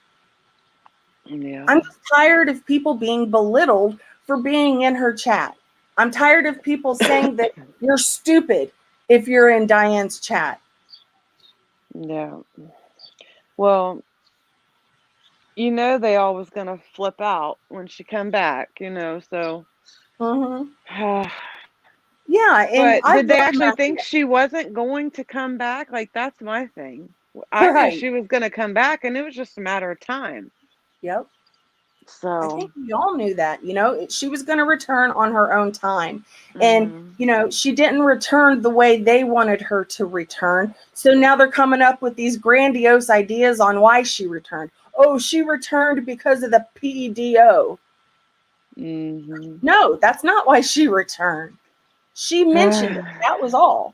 Yeah. I'm just tired of people being belittled for being in her chat. I'm tired of people saying that you're stupid if you're in Diane's chat. Yeah. Well, they always gonna flip out when she come back, so. Yeah, and but did they actually think she wasn't going to come back? Like, that's my thing. I knew she was gonna come back, and it was just a matter of time. Yep. So I think we all knew that, she was going to return on her own time. And, she didn't return the way they wanted her to return. So now they're coming up with these grandiose ideas on why she returned. Oh, she returned because of the PEDO. No, that's not why she returned. She mentioned it. That was all.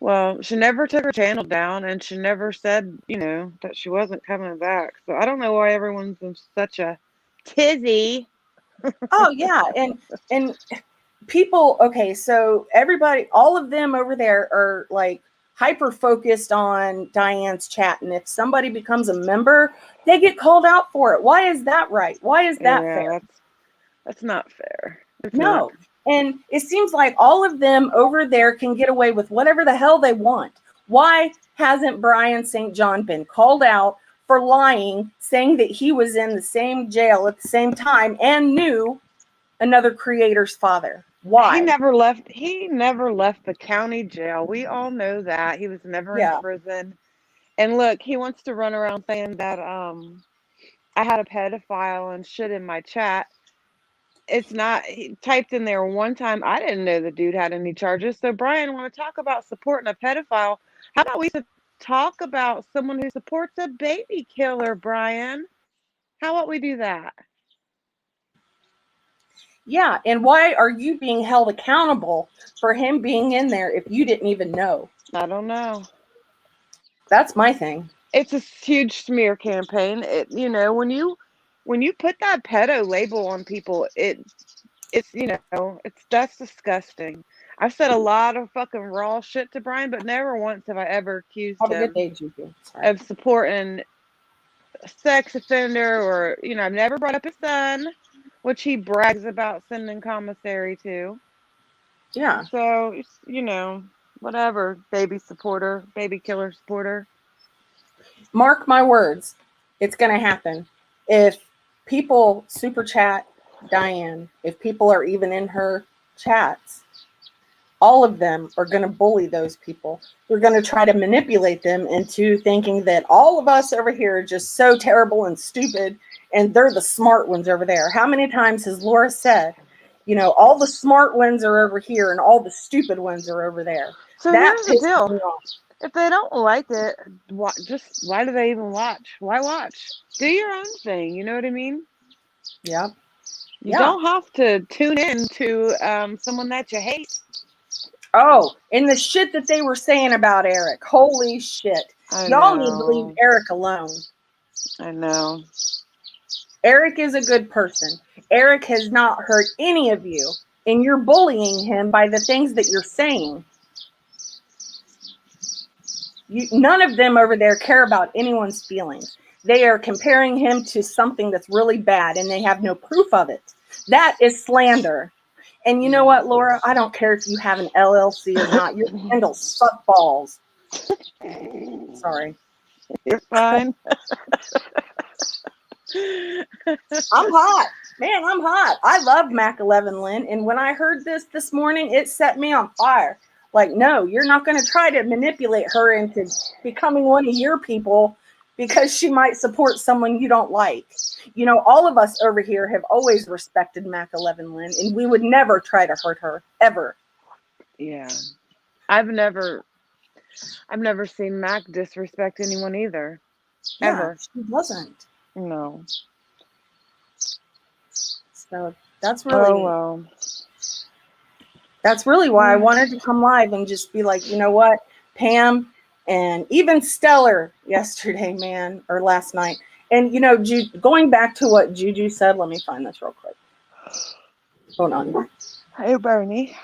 Well, she never took her channel down, and she never said, that she wasn't coming back. So I don't know why everyone's in such a tizzy. Oh yeah, and people. Okay, so everybody, all of them over there are like hyper focused on Diane's chat, and if somebody becomes a member, they get called out for it. Why is that right? Why is that Yeah, fair? that's not fair. It's not. No. And it seems like all of them over there can get away with whatever the hell they want. Why hasn't Brian St. John been called out for lying, saying that he was in the same jail at the same time and knew another creator's father? Why? He never left the county jail. We all know that. He was never in Yeah. prison. And look, he wants to run around saying that I had a pedophile and shit in my chat. It's not, he typed in there one time. I didn't know the dude had any charges. So, Brian, want to talk about supporting a pedophile? How about we talk about someone who supports a baby killer, Brian? How about we do that? Yeah. And why are you being held accountable for him being in there if you didn't even know? I don't know. That's my thing. It's a huge smear campaign. When you put that pedo label on people, that's disgusting. I've said a lot of fucking raw shit to Brian, but never once have I ever accused Have a good him day, Juju. Sorry. of supporting a sex offender, or I've never brought up his son, which he brags about sending commissary to. Yeah. So whatever, baby killer supporter. Mark my words, it's going to happen. If people super chat Diane, if people are even in her chats, all of them are going to bully those people. They're going to try to manipulate them into thinking that all of us over here are just so terrible and stupid, and they're the smart ones over there. How many times has Laura said, all the smart ones are over here and all the stupid ones are over there? So That here's the pisses deal. me off. If they don't like it, why do they even watch? Why watch? Do your own thing. You know what I mean? Yeah. You don't have to tune in to someone that you hate. Oh, and the shit that they were saying about Eric. Holy shit. Y'all need to leave Eric alone. I know. Eric is a good person. Eric has not hurt any of you, and you're bullying him by the things that you're saying. None of them over there care about anyone's feelings. They are comparing him to something that's really bad, and they have no proof of it. That is slander. And you know what, Laura? I don't care if you have an LLC or not. Your handle suck balls. Sorry. You're fine. I'm hot. Man, I'm hot. I love Mac 11 Lynn. And when I heard this morning, it set me on fire. Like, no, you're not going to try to manipulate her into becoming one of your people because she might support someone you don't like. All of us over here have always respected Mac 11 Lynn, and we would never try to hurt her, ever. Yeah. I've never seen Mac disrespect anyone either. Yeah, ever. She wasn't. No. So that's really That's really why I wanted to come live and just be like, you know what, Pam, and even Stellar yesterday, man, or last night. And, going back to what Juju said, let me find this real quick. Hold on. Hey, Bernie.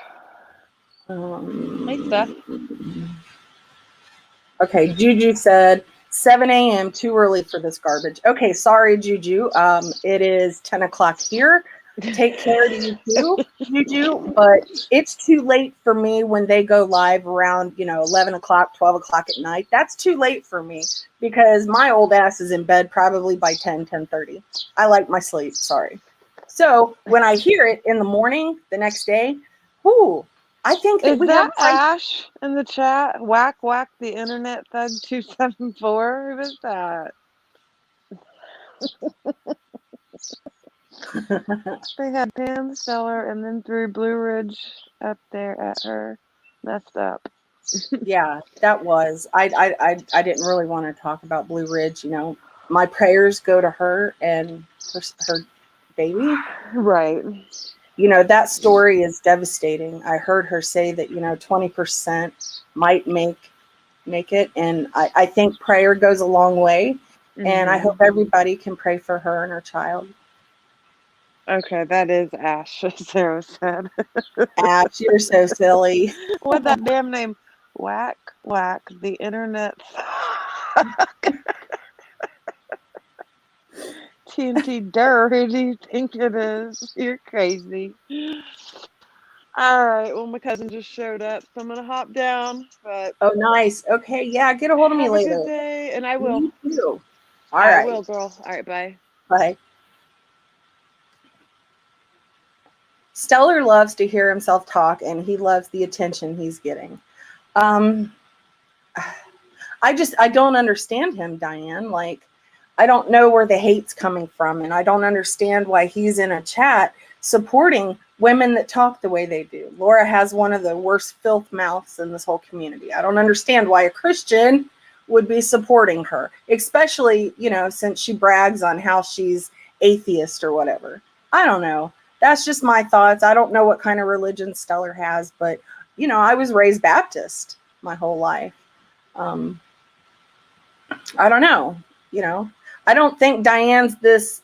Hey, Steph. Okay, Juju said 7 a.m. too early for this garbage. Okay, sorry, Juju. It is 10 o'clock here. Take care to you too, Juju. But it's too late for me when they go live around 11 o'clock, 12 o'clock at night. That's too late for me because my old ass is in bed probably by 10:30. I like my sleep. Sorry. So when I hear it in the morning the next day, I think that is that Ash in the chat? Whack the internet thug 274. Who is that? They had Pam Stellar and then threw Blue Ridge up there at her. Messed up. Yeah, that was. I didn't really want to talk about Blue Ridge. My prayers go to her and her baby. Right. That story is devastating. I heard her say that 20% might make it, and I think prayer goes a long way. Mm-hmm. And I hope everybody can pray for her and her child. Okay, that is Ash, Sarah said. Ash, you're so silly. What that damn name? Whack, whack, the internet. TNT Durr, who do you think it is? You're crazy. All right, well, my cousin just showed up, so I'm going to hop down, but Oh, nice. Okay, yeah, get a hold of me have a good later. day, and I will. You too. All I right. will, girl. All right, bye. Bye. Stellar loves to hear himself talk, and he loves the attention he's getting. Um, I don't understand him, Diane. Like, I don't know where the hate's coming from, and I don't understand why he's in a chat supporting women that talk the way they do. Laura has one of the worst filth mouths in this whole community. I don't understand why a Christian would be supporting her, especially, since she brags on how she's atheist or whatever. I don't know. That's just my thoughts. I don't know what kind of religion Stellar has, but, I was raised Baptist my whole life. I don't know. I don't think Diane's this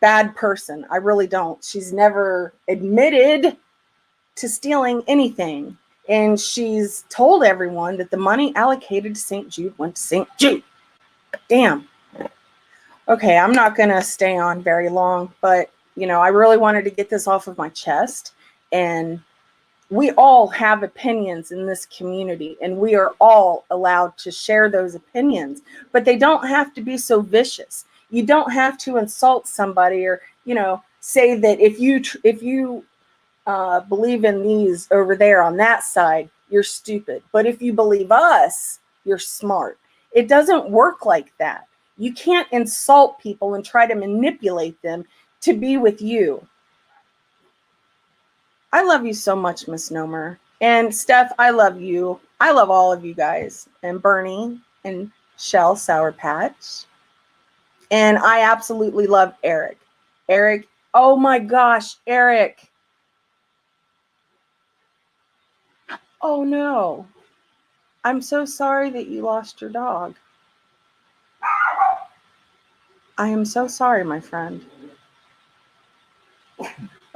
bad person. I really don't. She's never admitted to stealing anything. And she's told everyone that the money allocated to St. Jude went to St. Jude. Damn. Okay, I'm not going to stay on very long, but, I really wanted to get this off of my chest. And we all have opinions in this community, and we are all allowed to share those opinions, but they don't have to be so vicious. You don't have to insult somebody or, say that if you believe in these over there on that side, you're stupid. But if you believe us, you're smart. It doesn't work like that. You can't insult people and try to manipulate them to be with you. I love you so much, Misnomer. And Steph, I love you. I love all of you guys. And Bernie and Shell Sour Patch. And I absolutely love Eric. Eric, oh my gosh, Eric. Oh no. I'm so sorry that you lost your dog. I am so sorry, my friend.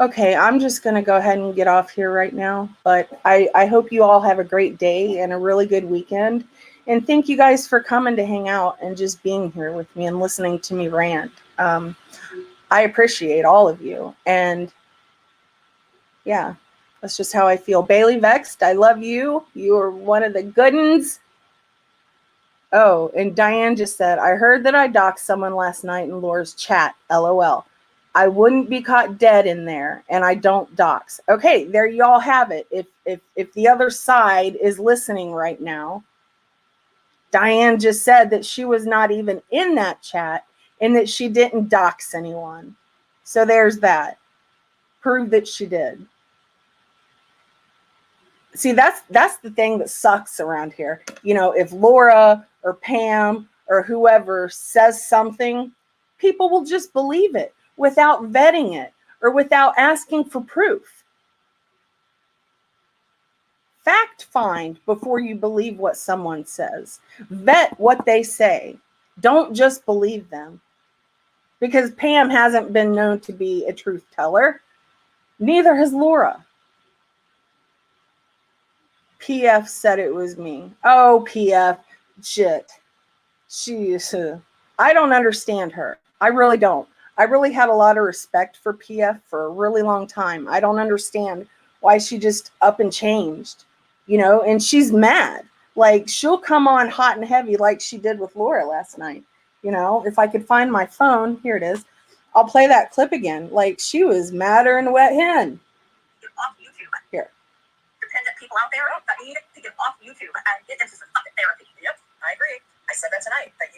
Okay, I'm just going to go ahead and get off here right now. But I hope you all have a great day and a really good weekend. And thank you guys for coming to hang out and just being here with me and listening to me rant. I appreciate all of you. And yeah, that's just how I feel. Bailey Vexed, I love you. You are one of the good ones. Oh, and Diane just said, I heard that I doxed someone last night in Laura's chat. LOL. I wouldn't be caught dead in there, and I don't dox. Okay, there you all have it. If the other side is listening right now, Diane just said that she was not even in that chat and that she didn't dox anyone. So there's that. Prove that she did. See, that's the thing that sucks around here. If Laura or Pam or whoever says something, people will just believe it without vetting it or without asking for proof. Fact find before you believe what someone says. Vet what they say. Don't just believe them. Because Pam hasn't been known to be a truth teller. Neither has Laura. PF said it was me. Oh, PF. Shit. I don't understand her. I really don't. I really had a lot of respect for PF for a really long time. I don't understand why she just up and changed, and she's mad. Like, she'll come on hot and heavy like she did with Laura last night. If I could find my phone, here it is. I'll play that clip again. Like, she was madder than a wet hen. Off YouTube. Here. Dependent people out there that need to get off YouTube and get into some fucking therapy. Yep, I agree. I said that tonight. That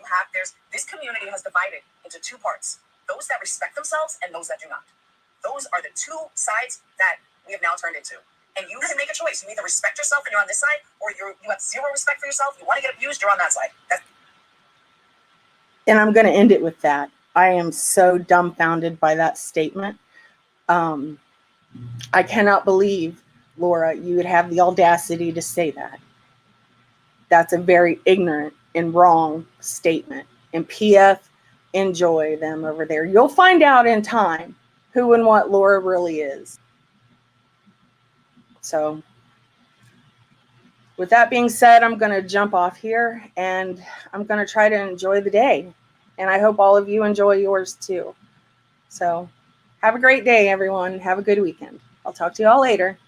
this community has divided into two parts: those that respect themselves and those that do not. Those are the two sides that we have now turned into. And you can make a choice. You either respect yourself and you're on this side, or you have zero respect for yourself. You want to get abused, you're on that side. And I'm going to end it with that. I am so dumbfounded by that statement. I cannot believe, Laura, you would have the audacity to say that. That's a very ignorant and wrong statement. And PF enjoy them over there. You'll find out in time who and what Laura really is. So with that being said, I'm going to jump off here and I'm going to try to enjoy the day. And I hope all of you enjoy yours too. So have a great day, everyone. Have a good weekend. I'll talk to you all later.